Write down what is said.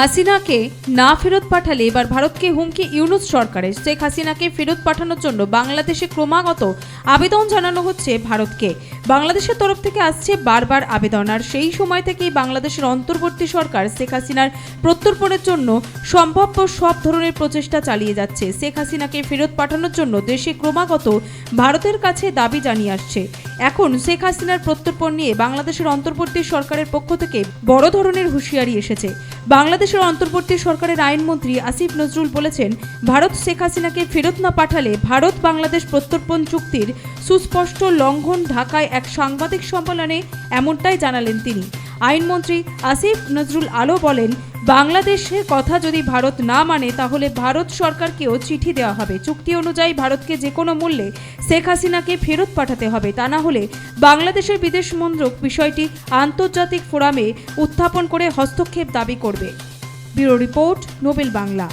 হাসিনাকে না ফেরত পাঠালে এবার ভারতকে হুমকি ইউনূস সরকারের। শেখ হাসিনাকে ফেরত পাঠানোর জন্য বাংলাদেশে ক্রমাগত আবেদন জানানো হচ্ছে ভারতকে। বাংলাদেশের তরফ থেকে আসছে বারবার আবেদন, আর সেই সময় থেকেই বাংলাদেশের অন্তর্বর্তী সরকার শেখ হাসিনার প্রত্যর্পণের জন্য সম্ভাব্য সব ধরনের প্রচেষ্টা চালিয়ে যাচ্ছে। শেখ হাসিনাকে ফেরত পাঠানোর জন্য দেশে ক্রমাগত ভারতের কাছে দাবি জানিয়ে আসছে। এখন শেখ হাসিনার প্রত্যর্পণ নিয়ে বাংলাদেশের অন্তর্বর্তী সরকারের পক্ষ থেকে বড় ধরনের হুঁশিয়ারি এসেছে। বাংলাদেশের অন্তর্বর্তী সরকারের আইনমন্ত্রী আসিফ নজরুল বলেছেন, ভারত শেখ হাসিনাকে ফেরত না পাঠালে ভারত বাংলাদেশ প্রত্যর্পণ চুক্তির সুস্পষ্ট লঙ্ঘন। ঢাকায় এক সাংবাদিক সম্মেলনে এমনটাই জানালেন তিনি। আইনমন্ত্রী আসিফ নজরুল আলো বলেন, বাংলাদেশের কথা যদি ভারত না মানে তাহলে ভারত সরকারকেও চিঠি দেওয়া হবে। চুক্তি অনুযায়ী ভারতকে যে কোনো মূল্যে শেখ হাসিনাকে ফেরত পাঠাতে হবে, তা না হলে বাংলাদেশের বিদেশ মন্ত্রক বিষয়টি আন্তর্জাতিক ফোরামে উত্থাপন করে হস্তক্ষেপ দাবি করবে। Bureau report, Nobel Bangla.